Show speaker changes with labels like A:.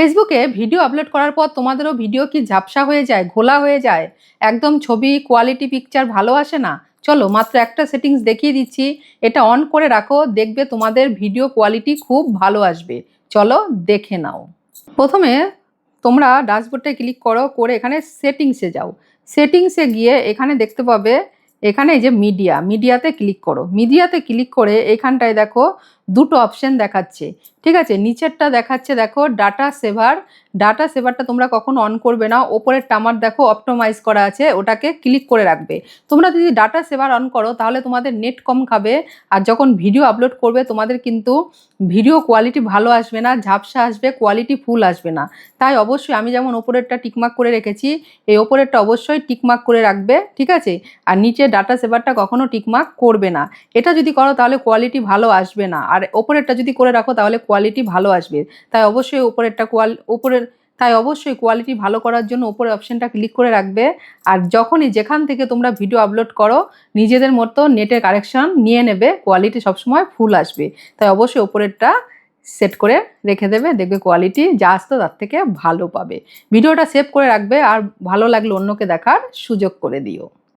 A: ফেসবুকে video upload করার পর তোমাদেরও ভিডিও কি ঝাপসা হয়ে যায়, ঘোলা হয়ে যায়, একদম ছবি কোয়ালিটি পিকচার ভালো আসে না? চলো মাত্র একটা সেটিংস দেখিয়ে দিচ্ছি, এটা অন করে রাখো, দেখবে তোমাদের ভিডিও কোয়ালিটি খুব ভালো আসবে। চলো দেখে নাও। প্রথমে তোমরা ড্যাশবোর্ডে ক্লিক করো, করে এখানে সেটিংসে যাও। সেটিংসে গিয়ে এখানে দেখতে পাবে, এখানে এই যে মিডিয়াতে ক্লিক করো। মিডিয়াতে ক্লিক করে এখানটায় দেখো দুটো অপশন দেখাচ্ছে, ঠিক আছে? নিচেরটা দেখাচ্ছে দেখো ডাটা সেভার। ডাটা সেভারটা তোমরা কখনো অন করবে না, ওপরেরটা আমার দেখো অপটোমাইজ করা আছে, ওটাকে ক্লিক করে রাখবে। তোমরা যদি ডাটা সেভার অন করো তাহলে তোমাদের নেট কম খাবে, আর যখন ভিডিও আপলোড করবে তোমাদের কিন্তু ভিডিও কোয়ালিটি ভালো আসবে না, ঝাপসা আসবে, কোয়ালিটি ফুল আসবে না। তাই অবশ্যই আমি যেমন ওপরেরটা টিকমার্ক করে রেখেছি, এই ওপরেরটা অবশ্যই টিকমার্ক করে রাখবে, ঠিক আছে? আর নিচে ডাটা সেভারটা কখনো টিকমার্ক করবে না। এটা যদি করো তাহলে কোয়ালিটি ভালো আসবে না, আর ওপরেরটা যদি করে রাখো তাহলে কোয়ালিটি ভালো আসবে। তাই অবশ্যই অবশ্যই কোয়ালিটি ভালো করার জন্য ওপরের অপশনটা ক্লিক করে রাখবে। আর যখনই যেখান থেকে তোমরা ভিডিও আপলোড করো নিজেদের মতো নেটের কানেকশন নিয়ে নেবে, কোয়ালিটি সবসময় ফুল আসবে। তাই অবশ্যই ওপরেরটা সেট করে রেখে দেবে, দেখবে কোয়ালিটি যা আসতো তার থেকে ভালো পাবে। ভিডিওটা সেভ করে রাখবে, আর ভালো লাগলে অন্যকে দেখার সুযোগ করে দিও।